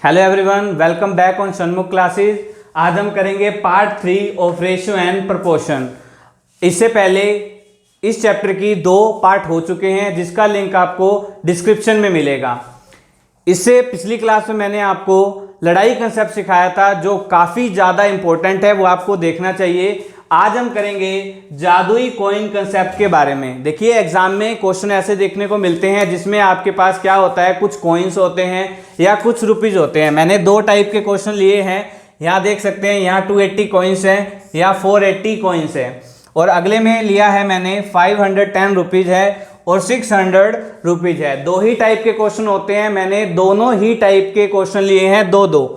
Hello everyone, welcome back on सन्मुख classes. आज हम करेंगे part 3 of ratio and proportion. इससे पहले इस चैप्टर की 2 पार्ट हो चुके हैं जिसका लिंक आपको डिस्क्रिप्शन में मिलेगा। इससे पिछली क्लास में मैंने आपको लड़ाई कंसेप्ट सिखाया था जो काफ़ी ज़्यादा इंपॉर्टेंट है, वो आपको देखना चाहिए। आज हम करेंगे जादुई कॉइन कंसेप्ट के बारे में। देखिए एग्जाम में क्वेश्चन ऐसे देखने को मिलते हैं जिसमें आपके पास क्या होता है, कुछ कॉइन्स होते हैं या कुछ रुपीज होते हैं। मैंने 2 टाइप के क्वेश्चन लिए हैं, यहाँ देख सकते हैं, यहाँ 280 कॉइन्स हैं या 480 कॉइन्स हैं, और अगले में लिया है मैंने 510 रुपीज है और 600 रुपीज है। 2 ही टाइप के क्वेश्चन होते हैं, मैंने दोनों ही टाइप के क्वेश्चन लिए हैं, 2-2।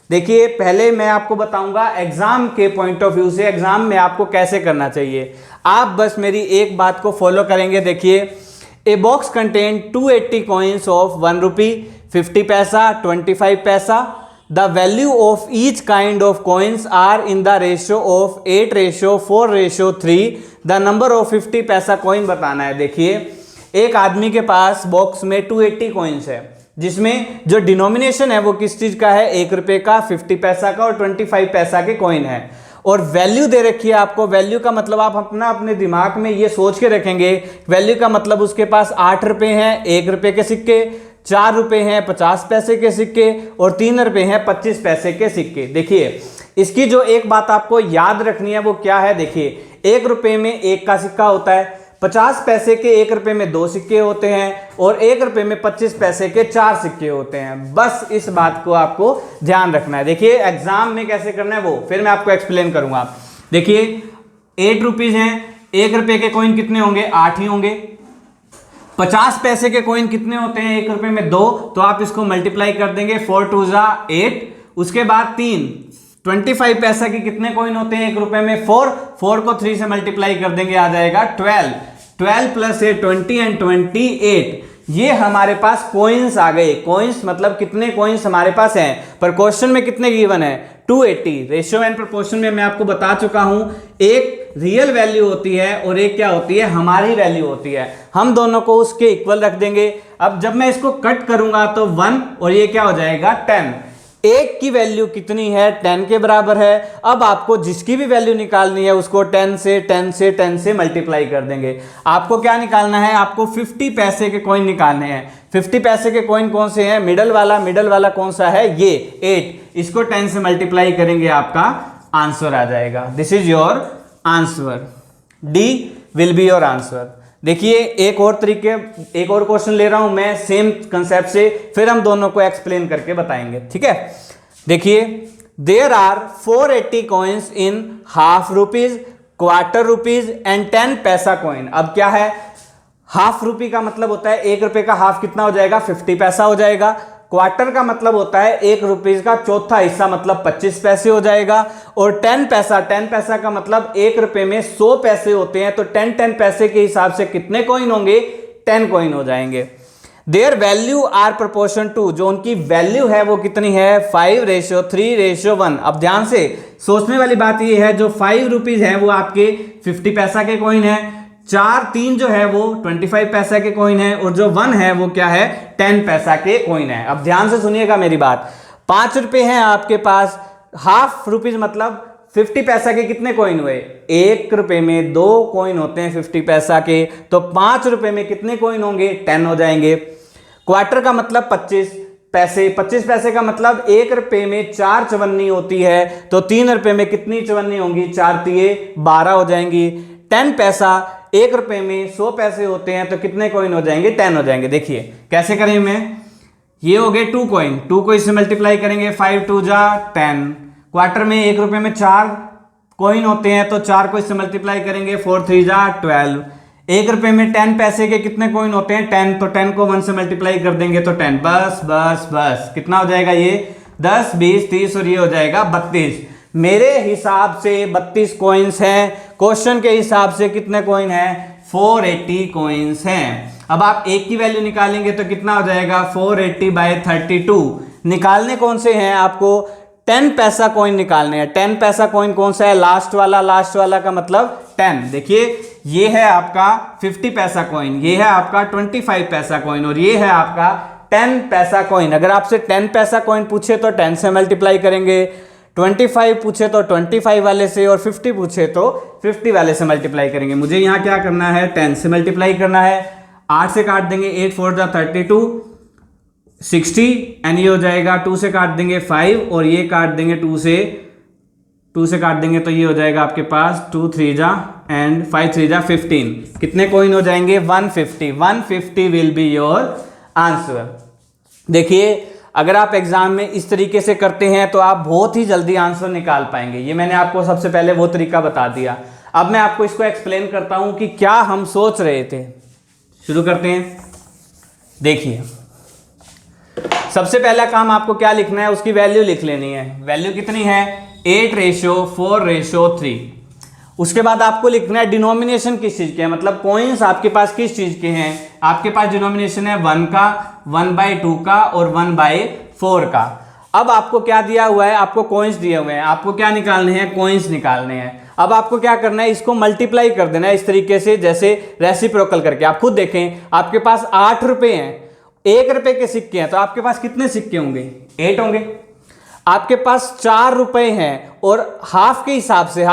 देखिए पहले मैं आपको बताऊंगा एग्जाम के पॉइंट ऑफ व्यू से एग्जाम में आपको कैसे करना चाहिए। आप बस मेरी एक बात को फॉलो करेंगे। देखिए, A box contain 280 coins of 1 rupee, 50 paisa, 25 paisa. The value of each kind of coins are in the ratio of 8:4:3। The number of 50 paisa coin बताना है। देखिए एक आदमी के पास बॉक्स में 280 कॉइन्स है जिसमें जो डिनोमिनेशन है वो किस चीज का है, 1 रुपए का, 50 पैसा का और 25 पैसा के कॉइन है। और वैल्यू दे रखी है आपको। वैल्यू का मतलब आप अपने दिमाग में ये सोच के रखेंगे, वैल्यू का मतलब उसके पास 8 रुपए हैं 1 रुपए के सिक्के, 4 रुपए हैं 50 पैसे के सिक्के और 3 रुपए हैं 25 पैसे के सिक्के। देखिए इसकी जो एक बात आपको याद रखनी है वो क्या है। देखिए 1 रुपए में 1 का सिक्का होता है, 50 पैसे के 1 रुपए में 2 सिक्के होते हैं और 1 रुपए में 25 पैसे के 4 सिक्के होते हैं। बस इस बात को आपको ध्यान रखना है। देखिए एग्जाम में कैसे करना है वो फिर मैं आपको एक्सप्लेन करूंगा। देखिए 8 रुपीज हैं, 1 रुपए के कॉइन कितने होंगे, 8 ही होंगे। 50 पैसे के कॉइन कितने होते हैं, 1 रुपए में 2, तो आप इसको मल्टीप्लाई कर देंगे, 4 2 8। उसके बाद 3 25 पैसा के कितने कॉइन होते हैं 1 रुपए में, 4 को 3 से मल्टीप्लाई कर देंगे, आ जाएगा 12 प्लस 8 20 एंड 28। ये हमारे पास कॉइन्स आ गए। कॉइन्स मतलब कितने कॉइन्स हमारे पास हैं, पर क्वेश्चन में कितने गिवन है, 280। रेशियो एंड प्रोपोर्शन में मैं आपको बता चुका हूं, एक रियल वैल्यू होती है और एक क्या होती है, हमारी वैल्यू होती है। हम दोनों को उसके इक्वल रख देंगे। अब जब मैं इसको कट करूंगा तो 1 और ये क्या हो जाएगा 10। 1 की वैल्यू कितनी है, 10 के बराबर है। अब आपको जिसकी भी वैल्यू निकालनी है उसको 10 से मल्टीप्लाई कर देंगे। आपको क्या निकालना है, आपको 50 पैसे के कॉइन निकालने हैं। 50 पैसे के कॉइन कौन से हैं, मिडल वाला कौन सा है, ये 8। इसको 10 से मल्टीप्लाई करेंगे, आपका आंसर आ जाएगा। This is your answer, D will be your answer. देखिए एक और क्वेश्चन ले रहा हूं मैं सेम कंसेप्ट से, फिर हम दोनों को एक्सप्लेन करके बताएंगे, ठीक है। देखिए there are 480 coins in half rupees, quarter rupees and 10 paisa coin. अब क्या है, हाफ रुपी का मतलब होता है 1 रुपए का हाफ कितना हो जाएगा, 50 पैसा हो जाएगा। क्वार्टर का मतलब होता है 1 रुपीज का चौथा हिस्सा मतलब 25 पैसे हो जाएगा। और 10 पैसा का मतलब 1 रुपए में 100 पैसे होते हैं, तो 10 पैसे के हिसाब से कितने कॉइन होंगे, 10 कॉइन हो जाएंगे। Their value are proportion to, जो उनकी वैल्यू है वो कितनी है, 5:3:1। अब ध्यान से सोचने वाली बात ये है, जो 5 रुपीज है वो आपके 50 पैसा के कॉइन है, 3 जो है वो 25 पैसा के कॉइन है, और जो 1 है वो क्या है, 10 पैसा के कॉइन है। अब ध्यान से सुनिएगा मेरी बात। 5 रुपए हैं आपके पास, हाफ रुपीज मतलब 50 पैसा के कितने कॉइन हुए, 1 रुपए में 2 कॉइन होते हैं 50 पैसा के, तो 5 रुपए में कितने कॉइन होंगे, 10 हो जाएंगे। क्वार्टर का मतलब 25 पैसे का मतलब 1 रुपए में 4 चवन्नी होती है, तो 3 रुपए में कितनी चवन्नी होंगी, 4 तिये 12 हो जाएंगी। 10 पैसा 1 रुपए में 100 पैसे होते हैं, तो कितने कॉइन हो जाएंगे, 10 हो जाएंगे। देखिए कैसे करें मैं, ये हो गए 2 कॉइन, 2 को इससे मल्टीप्लाई करेंगे, 5 2 10। क्वार्टर में 1 रुपए में 4 कॉइन होते हैं, तो 4 को इससे मल्टीप्लाई करेंगे, 4 3 12। 1 रुपए में 10 पैसे के कितने कॉइन होते हैं, 10, तो 10 को 1 से मल्टीप्लाई कर देंगे तो 10। बस कितना हो जाएगा, ये 10 20 30 और ये हो जाएगा 32। मेरे हिसाब से 32 कॉइन्स हैं, क्वेश्चन के हिसाब से कितने कॉइन हैं, 480 कॉइन्स हैं। अब आप एक की वैल्यू निकालेंगे तो कितना हो जाएगा, 480/32। निकालने कौन से हैं, आपको 10 पैसा कॉइन निकालने हैं। 10 पैसा कॉइन कौन सा है, लास्ट वाला का मतलब 10। देखिए ये है आपका 50 पैसा कॉइन, ये है आपका 25 पैसा कॉइन और ये है आपका 10 पैसा कॉइन। अगर आपसे 10 पैसा कॉइन पूछे तो 10 से मल्टीप्लाई करेंगे, 25 पूछे तो 25 वाले से, और 50 पूछे तो 50 वाले से मल्टीप्लाई करेंगे। मुझे यहाँ क्या करना है, 10 से मल्टीप्लाई करना है। 8 से काट देंगे 8 4 जा 32 60, एंड ये हो जाएगा 2 से काट देंगे 5, और ये काट देंगे 2 से काट देंगे तो ये हो जाएगा आपके पास 2 3 जा एंड 5 3 जा 15। कितने कॉइन हो जाएंगे, 150। 150 विल बी योर आंसर। देखिए अगर आप एग्जाम में इस तरीके से करते हैं तो आप बहुत ही जल्दी आंसर निकाल पाएंगे। ये मैंने आपको सबसे पहले वो तरीका बता दिया। अब मैं आपको इसको एक्सप्लेन करता हूं कि क्या हम सोच रहे थे। शुरू करते हैं। देखिए सबसे पहला काम आपको क्या लिखना है, उसकी वैल्यू लिख लेनी है। वैल्यू कितनी है, 8:4:3। उसके बाद आपको लिखना है डिनोमिनेशन किस चीज के है, मतलब पॉइंट्स आपके पास किस चीज के हैं। आपके पास डिनोमिनेशन है 1 का, 1/2 का और 1/4 का। अब आपको क्या दिया हुआ है, आपको कॉइन्स दिए हुए हैं, आपको क्या निकालने हैं, कॉइन्स निकालने हैं। अब आपको क्या करना है, इसको मल्टीप्लाई कर देना है इस तरीके से, जैसे रेसिप्रोकल करके। आप खुद देखें, आपके पास 8 रुपए हैं, 1 रुपए के सिक्के हैं, तो आपके पास कितने सिक्के होंगे, 8 होंगे। आपके पास 4 रुपए हैं और हाफ के हिसाब से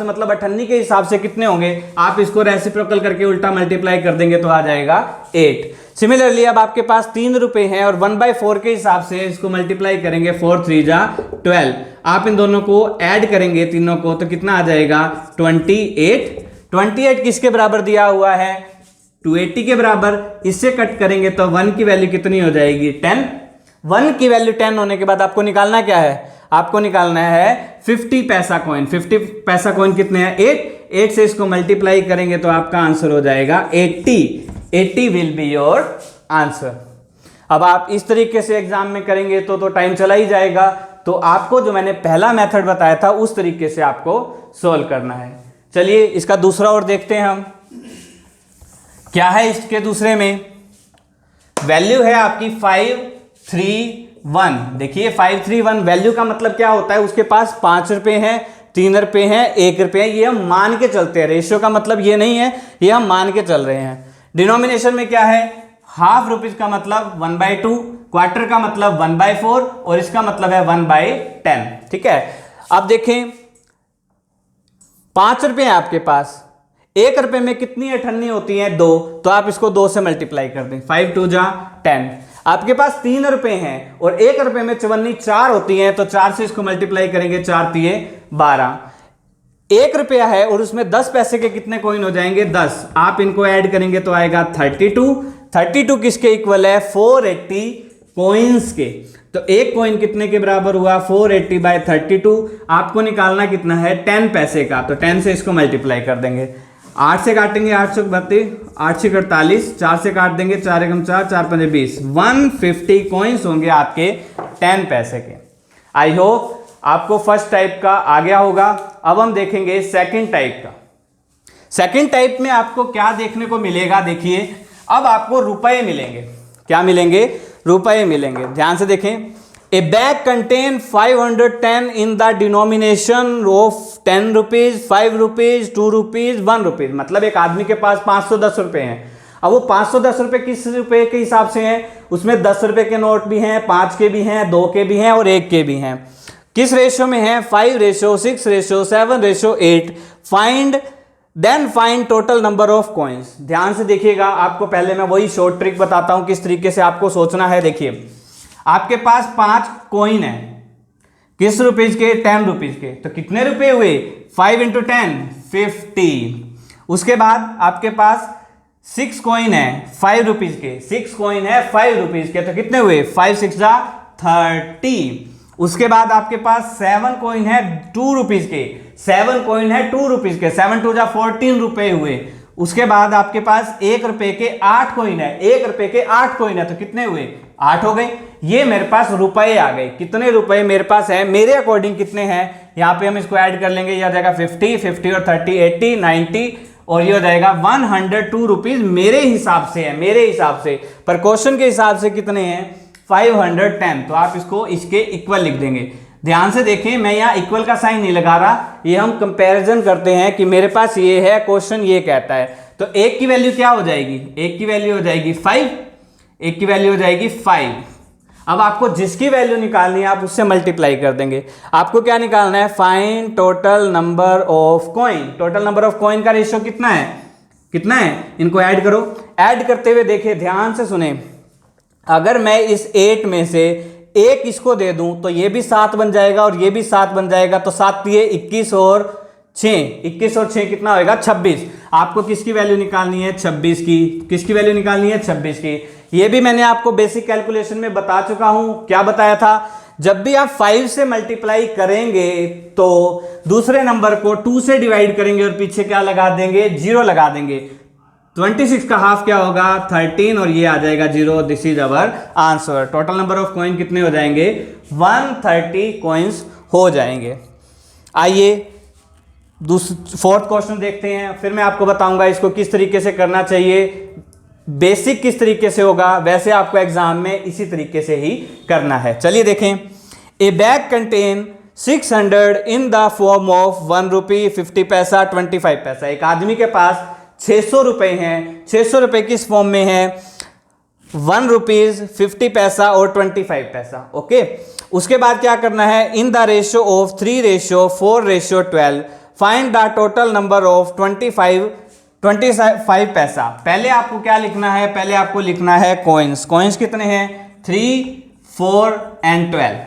मतलब 98 के हिसाब से कितने होंगे, आप इसको रेसिप्रोकल करके उल्टा मल्टीप्लाई कर देंगे तो आ जाएगा 8। सिमिलरली अब आपके पास 3 रुपए हैं और 1/4 के हिसाब से इसको मल्टीप्लाई करेंगे, 4 3 जा 12। आप इन दोनों को ऐड करेंगे तीनों को तो कितना आ जाएगा, 28। 28 किसके बराबर दिया हुआ है, 280 के बराबर। इससे कट करेंगे तो 1 की वैल्यू कितनी हो जाएगी, 10। 1 की वैल्यू 10 होने के बाद आपको निकालना क्या है, आपको निकालना है 50 पैसा कॉइन। 50 पैसा कॉइन कितने हैं, 8 से इसको मल्टीप्लाई करेंगे तो आपका आंसर हो जाएगा 80 विल बी योर आंसर। अब आप इस तरीके से एग्जाम में करेंगे तो टाइम चला ही जाएगा। तो आपको जो मैंने पहला मेथड बताया था उस तरीके से आपको सोल्व करना है। चलिए इसका दूसरा और देखते हैं हम क्या है। इसके दूसरे में वैल्यू है आपकी 531। देखिए 531 वैल्यू का मतलब क्या होता है, उसके पास 5 रुपए हैं, 3 रुपए हैं, 1 रुपए हैं। ये हम मान के चलते हैं, रेशियो का मतलब ये नहीं है, ये हम मान के चल रहे हैं। डिनोमिनेशन में क्या है, हाफ रुपीज का मतलब 1/2, क्वार्टर का मतलब 1/4 और इसका मतलब है 1/10। ठीक है। अब देखें 5 रुपए हैं आपके पास, 1 रुपए में कितनी अठन्नी होती है, 2, तो आप इसको 2 से मल्टीप्लाई कर दें, 5 2 जा 10। आपके पास 3 रुपए हैं और 1 रुपए में चवन्नी 4 होती हैं, तो 4 से इसको मल्टीप्लाई करेंगे, 4 3 12। 1 रुपया है और उसमें 10 पैसे के कितने कॉइन हो जाएंगे, 10। आप इनको ऐड करेंगे तो आएगा 32 किसके इक्वल है, 480 कॉइन्स के। तो एक कॉइन कितने के बराबर हुआ, 480/32। आपको निकालना कितना है, 10 पैसे का, तो 10 से इसको मल्टीप्लाई कर देंगे। 8 से काटेंगे 832, 8 से 48, 4 से काट देंगे, 4 एकम 4, 4 पंजे 20। 150 कॉइन्स होंगे आपके 10 पैसे के। आई होप आपको फर्स्ट टाइप का आ गया होगा। अब हम देखेंगे सेकंड टाइप का। सेकंड टाइप में आपको क्या देखने को मिलेगा, देखिए अब आपको रुपए मिलेंगे। क्या मिलेंगे, रुपए मिलेंगे। ध्यान से देखें। ए bag contain 510 in the denomination of 10 rupees, 5 rupees, 2 rupees, 1 rupees. मतलब एक आदमी के पास 510 रुपए हैं। अब वो 510 रुपए किस रुपए के हिसाब से हैं, उसमें 10 रुपए के नोट भी हैं, 5 के भी हैं, 2 के भी हैं और 1 के भी हैं। किस रेशियो में है, 5:6:8। Find total number of coins. ध्यान से देखिएगा, आपको पहले मैं वही शॉर्ट ट्रिक बताता हूं किस तरीके से आपको सोचना है। देखिए आपके पास 5 कॉइन है, किस रुपीज के, 10 रुपीज के, तो कितने रुपए हुए, 5 × 10 50। उसके बाद आपके पास 6 कॉइन है 5 रुपीज के, 6 कॉइन है 5 रुपीज के, तो कितने हुए, 5 6 जा 30। उसके बाद आपके पास 7 कॉइन है 2 रुपीज के, 7 कॉइन है 2 रुपीज के, 7 2 जा 14 रुपए हुए। उसके बाद आपके पास 1 रुपए के 8 कॉइन है, 1 रुपए के 8 कॉइन है, तो कितने हुए, 8 हो गए। ये मेरे पास रुपए आ गए। कितने रुपए मेरे पास है, मेरे अकॉर्डिंग कितने हैं, यहाँ पे हम इसको ऐड कर लेंगे, ये आ जाएगा 50 और 30 80 90 और ये हो जाएगा 102 रुपीज मेरे हिसाब से है, मेरे हिसाब से। पर क्वेश्चन के हिसाब से कितने हैं, 510। तो आप इसको इसके इक्वल लिख देंगे। ध्यान से देखें, मैं यहाँ इक्वल का साइन नहीं लगा रहा, ये हम कंपैरिजन करते हैं कि मेरे पास ये है, क्वेश्चन ये कहता है। तो 1 की वैल्यू क्या हो जाएगी, 1 की वैल्यू हो जाएगी 5, एक की वैल्यू हो जाएगी 5। अब आपको जिसकी वैल्यू निकालनी है आप उससे मल्टीप्लाई कर देंगे। आपको क्या निकालना है, find total number of coin. Total number of coin का रेशियो कितना है, कितना है, इनको ऐड करो। ऐड करते हुए देखिए, ध्यान से सुने, अगर मैं इस 8 में से एक इसको दे दूं तो ये भी 7 बन जाएगा और ये भी 7 बन जाएगा, तो 7 दिए 21 और 6 कितना होएगा, 26। आपको किसकी वैल्यू निकालनी है, 26 की। किसकी वैल्यू निकालनी है, 26 की। ये भी मैंने आपको बेसिक कैलकुलेशन में बता चुका हूं। क्या बताया था, जब भी आप 5 से मल्टीप्लाई करेंगे तो दूसरे नंबर को 2 से डिवाइड करेंगे और पीछे क्या लगा देंगे, 0 लगा देंगे। 26 का हाफ क्या होगा, 13, और ये आ जाएगा 0। This is our answer. Total number of coin कितने हो जाएंगे, 130 कॉइन्स हो जाएंगे। आइए फोर्थ क्वेश्चन देखते हैं, फिर मैं आपको बताऊंगा इसको किस तरीके से करना चाहिए। बेसिक किस तरीके से होगा, वैसे आपको एग्जाम में इसी तरीके से ही करना है। चलिए देखें। ए bag contain 600 in the form of 1 rupee 50 paisa 25 पैसा। एक आदमी के पास 600 रुपए हैं। 600 रुपए किस फॉर्म में है, 1 रुपीज 50 पैसा और 25 पैसा। ओके, उसके बाद क्या करना है, इन the ratio of 3:4:12 find the total number of 25 पैसा। पहले आपको क्या लिखना है, पहले आपको लिखना है कॉइन्स। कॉइन्स कितने हैं, 3, 4 एंड 12।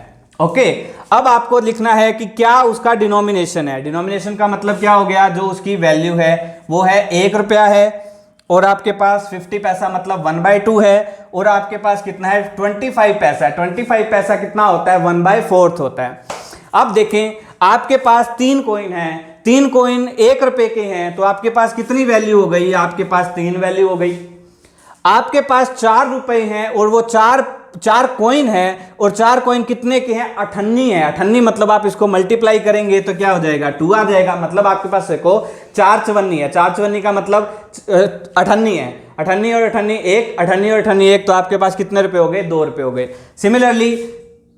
ओके, अब आपको लिखना है कि क्या उसका डिनोमिनेशन है। डिनोमिनेशन का मतलब क्या हो गया, जो उसकी वैल्यू है वो है 1 रुपया है, और आपके पास 50 पैसा मतलब 1/2 है, और आपके पास कितना है, 25 पैसा। 25 पैसा कितना होता है, 1/4 होता है। अब देखें, आपके पास 3 कॉइन है, 3 कॉइन 1 रुपए के हैं, तो आपके पास कितनी वैल्यू हो गई, आपके पास 3 वैल्यू हो गई। आपके पास 4 रुपए हैं और वो चार कॉइन है, और 4 कॉइन कितने के हैं, 98 है। 98 मतलब आप इसको मल्टीप्लाई करेंगे तो क्या हो जाएगा, 2 आ जाएगा। मतलब आपके पास देखो 4 चवन्नी है, 4 चवन्नी का मतलब 98 है। 98 और 98 1, 98 और 98 1, तो आपके पास कितने रुपए हो गए, 2 रुपए हो गए। सिमिलरली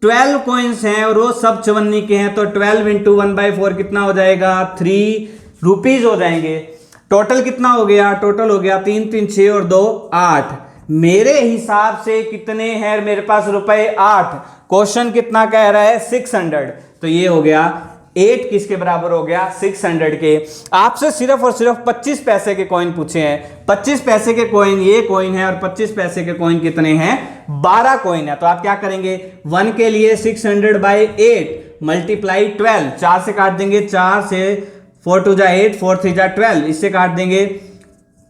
12 कॉइन्स हैं और वो सब चवन्नी के हैं, तो 12 इंटू 1/4 कितना हो जाएगा, 3 रुपीज हो जाएंगे। टोटल कितना हो गया, टोटल हो गया 3 3 6 और 2 8। मेरे हिसाब से कितने हैं मेरे पास रुपए, 8। क्वेश्चन कितना कह रहा है, 600, तो ये हो गया 8 किसके बराबर हो गया, 600 के। आपसे सिर्फ और सिर्फ 25 पैसे के कॉइन पूछे हैं। 25 पैसे के कॉइन ये कॉइन है, और 25 पैसे के कॉइन कितने हैं, 12 कॉइन है। तो आप क्या करेंगे, 1 के लिए 600/8 मल्टीप्लाई 12, 4 से काट देंगे, 4 से 4 2 जा 8, 4 3 जा 12, इससे काट देंगे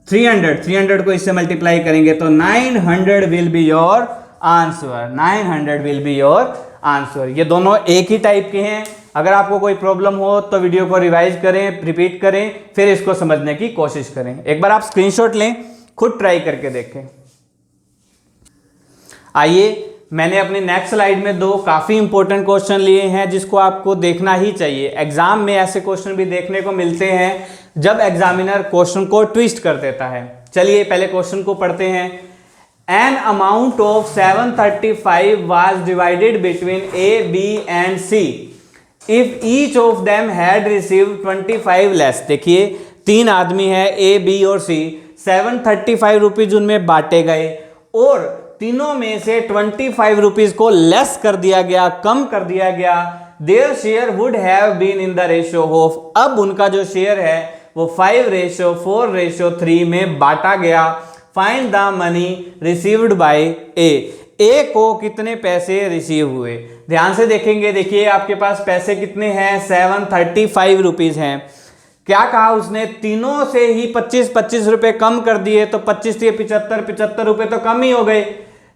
300 को इससे मल्टीप्लाई करेंगे तो 900 will be your answer. 900 will be your answer. ये दोनों एक ही टाइप के हैं। अगर आपको कोई प्रॉब्लम हो तो वीडियो को रिवाइज करें, रिपीट करें, फिर इसको समझने की कोशिश करें। एक बार आप स्क्रीनशॉट लें, खुद ट्राई करके देखें। आइए, मैंने अपनी नेक्स्ट स्लाइड में 2 काफ़ी इंपॉर्टेंट क्वेश्चन लिए हैं जिसको आपको देखना ही चाहिए। एग्जाम में ऐसे क्वेश्चन भी देखने को मिलते हैं जब एग्जामिनर क्वेश्चन को ट्विस्ट कर देता है। चलिए पहले क्वेश्चन को पढ़ते हैं। An amount of 735 was divided between A, B and C if each of them had received 25 less. देखिए 3 आदमी है A, B और C, 735 रुपीज उनमें बांटे गए और तीनों में से 25 रुपीज को लेस कर दिया गया, कम कर दिया गया। Their share would have been in the ratio of, अब उनका जो शेयर है वो 5:4:3 में बांटा गया। Find the money received by A को कितने पैसे रिसीव हुए। ध्यान से देखेंगे, देखिए आपके पास पैसे कितने हैं, 735 रुपीज हैं। क्या कहा उसने, तीनों से ही 25 रुपए कम कर दिए, तो 25 से 75 रुपए तो कम ही हो गए।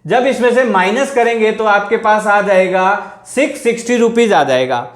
जब इसमें से माइनस करेंगे तो आपके पास आ जाएगा 660 रुपीज आ जाएगा।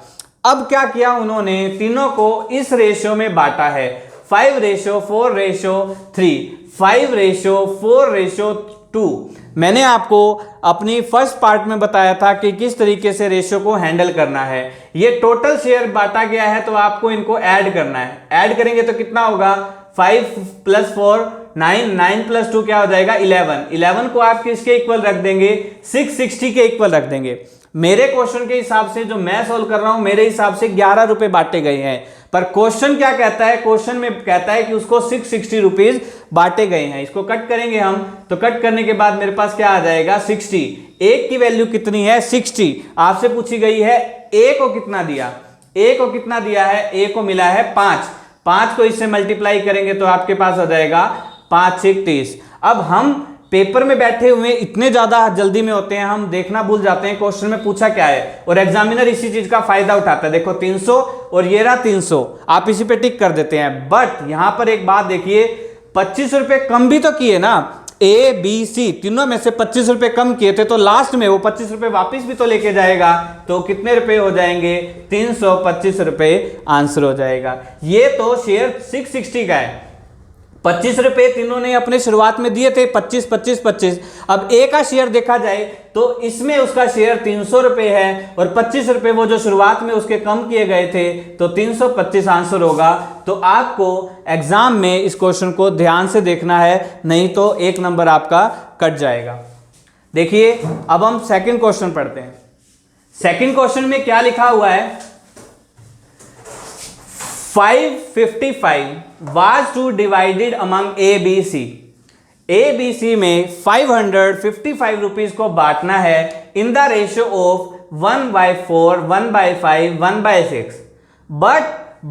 अब क्या किया उन्होंने, तीनों को इस रेशियो में बांटा है, 5:4:3, 5:4:2। मैंने आपको अपनी फर्स्ट पार्ट में बताया था कि किस तरीके से रेशियो को हैंडल करना है। ये टोटल शेयर बांटा गया है तो आपको इनको ऐड करना है। ऐड करेंगे तो कितना होगा, 5 + 4 9, 9 + 2 क्या हो जाएगा, 11। 11 को आप किसके इक्वल रख देंगे, 660 के इक्वल रख देंगे। मेरे क्वेश्चन के हिसाब से जो मैं सॉल्व कर रहा हूं मेरे हिसाब से 11 रुपए बांटे गए हैं, पर क्वेश्चन क्या कहता है, क्वेश्चन में कहता है कि उसको 660 रुपीज बांटे गए हैं। इसको कट करेंगे हम, तो कट करने के बाद मेरे पास क्या आ जाएगा 60। एक की वैल्यू कितनी है 60। आपसे पूछी गई है ए को कितना दिया, ए को कितना दिया है, ए को मिला है 5। 5 को इससे मल्टीप्लाई करेंगे तो आपके पास आ जाएगा 5 6 30। अब हम पेपर में बैठे हुए इतने ज्यादा जल्दी में होते हैं, हम देखना भूल जाते हैं क्वेश्चन में पूछा क्या है, और एग्जामिनर इसी चीज का फायदा उठाता है। देखो 300 और ये रहा 300, आप इसी पे टिक कर देते हैं। बट यहां पर एक बात देखिए, 25 रुपए कम भी तो किए ना, ए बी सी तीनों में से 25 रुपए कम किए थे, तो लास्ट में वो 25 रुपए वापिस भी तो लेके जाएगा, तो कितने रुपए हो जाएंगे 325 रुपए आंसर हो जाएगा। ये तो शेयर 660 का है, 25 रुपए तीनों ने अपने शुरुआत में दिए थे, 25 25 25। अब ए का शेयर देखा जाए तो इसमें उसका शेयर 300 रुपए है, और 25 रुपए वो जो शुरुआत में उसके कम किए गए थे, तो 325 आंसर होगा। तो आपको एग्जाम में इस क्वेश्चन को ध्यान से देखना है, नहीं तो 1 नंबर आपका कट जाएगा। देखिए अब हम सेकंड क्वेश्चन पढ़ते हैं। सेकंड क्वेश्चन में क्या लिखा हुआ है, 555 was to divided among A, B, C। A, B, C में 555 रुपीज को बांटना है इन the ratio of 1/4, 1/5, 1/6, but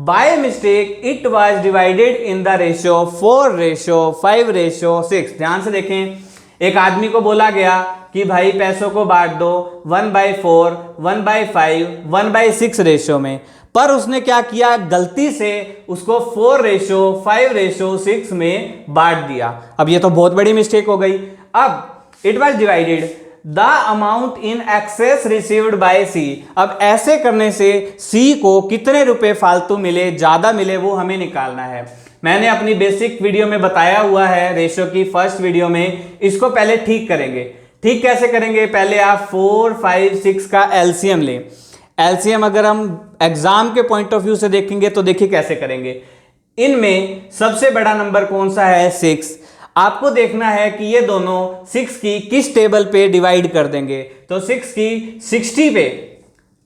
by mistake it was divided in the ratio 4:5:6। ध्यान से देखें, एक आदमी को बोला गया कि भाई पैसों को बांट दो 1/4, 1/5, 1/6 रेशियो में, पर उसने क्या किया, गलती से उसको 4:5:6 में बांट दिया। अब ये तो बहुत बड़ी मिस्टेक हो गई। अब it was divided the amount in excess received by C. अब ऐसे करने से सी को कितने रुपए फालतू मिले, ज्यादा मिले, वो हमें निकालना है। मैंने अपनी बेसिक वीडियो में बताया हुआ है, रेशियो की फर्स्ट वीडियो में। इसको पहले ठीक करेंगे। ठीक कैसे करेंगे, पहले आप 4, 5, 6 का एलसीएम लें। एलसीएम अगर हम एग्जाम के पॉइंट ऑफ व्यू से देखेंगे तो देखिए कैसे करेंगे। इनमें सबसे बड़ा नंबर कौन सा है 6। आपको देखना है कि ये दोनों 6 की किस टेबल पे डिवाइड कर देंगे। तो 6 की 60 पे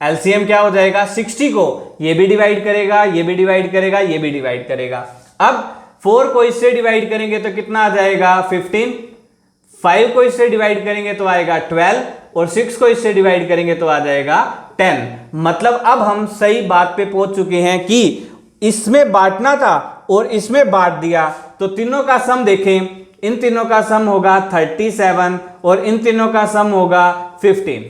एलसीएम क्या हो जाएगा, 60 को ये भी डिवाइड करेगा, ये भी डिवाइड करेगा, ये भी डिवाइड करेगा। अब 4 को इससे डिवाइड करेंगे तो कितना आ जाएगा 15, 5 को इससे डिवाइड करेंगे तो आएगा 12, और 6 को इससे डिवाइड करेंगे तो आ जाएगा 10। मतलब अब हम सही बात पे पहुंच चुके हैं कि इसमें बांटना था और इसमें बांट दिया, तो तीनों का सम देखें, इन तीनों का सम होगा 37 और इन तीनों का सम होगा 15।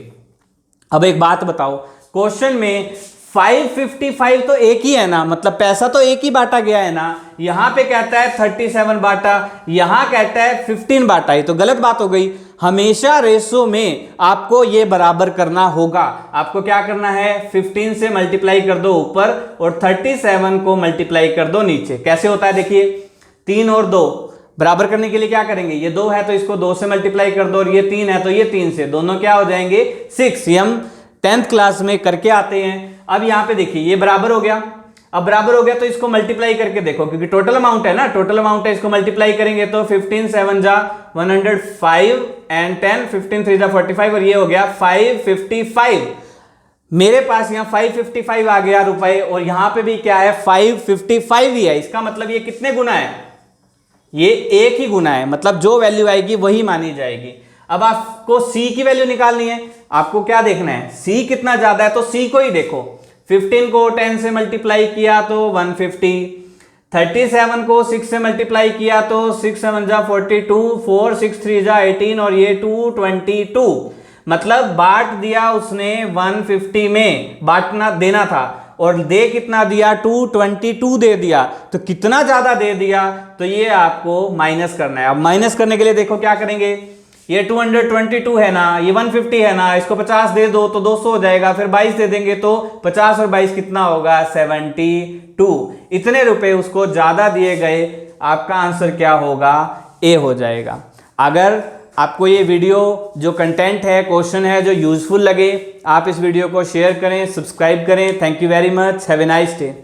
अब एक बात बताओ, क्वेश्चन में 555 तो एक ही है ना, मतलब पैसा तो एक ही बांटा गया है ना। यहां पे कहता है 37 बांटा, यहां कहता है 15 बांटा है, तो गलत बात हो गई। हमेशा रेशो में आपको ये बराबर करना होगा। आपको क्या करना है, 15 से मल्टीप्लाई कर दो ऊपर और 37 को मल्टीप्लाई कर दो नीचे। कैसे होता है देखिए, 3 और 2 बराबर करने के लिए क्या करेंगे, ये 2 है तो इसको 2 से मल्टीप्लाई कर दो, और ये 3 है तो ये 3 से, दोनों क्या हो जाएंगे 6। ये हम 10th क्लास में करके आते हैं। अब यहाँ पे देखिए ये बराबर हो गया। अब बराबर हो गया तो इसको मल्टीप्लाई करके देखो, क्योंकि टोटल अमाउंट है ना, टोटल अमाउंट है, इसको मल्टीप्लाई करेंगे तो 15 7 जा 105 एंड 10 15 3 जा 45, और ये हो गया 555। मेरे पास यहाँ 555 आ गया रुपए, और यहाँ पे भी क्या है 555 ही है। इसका मतलब ये कितने गुना है, ये एक ही गुना है, मतलब जो वैल्यू आएगी वही मानी जाएगी। अब आपको C की वैल्यू निकालनी है। आपको क्या देखना है, C कितना ज्यादा है तो C को ही देखो। 15 को 10 से मल्टीप्लाई किया तो 150, 37 को 6 से मल्टीप्लाई किया तो 6 7 जा 42, 4 6 3 जा 18, और ये 222। मतलब बांट दिया उसने 150 में, बांटना देना था, और दे कितना दिया 222 दे दिया। तो कितना ज्यादा दे दिया, तो ये आपको माइनस करना है। अब माइनस करने के लिए देखो क्या करेंगे, ये 222 है ना, ये 150 है ना, इसको 50 दे दो तो 200 हो जाएगा, फिर 22 दे देंगे तो 50 और 22 कितना होगा 72। इतने रुपए उसको ज्यादा दिए गए। आपका आंसर क्या होगा, ए हो जाएगा। अगर आपको ये वीडियो जो कंटेंट है, क्वेश्चन है, जो यूजफुल लगे, आप इस वीडियो को शेयर करें, सब्सक्राइब करें। Thank you very much, have a nice day.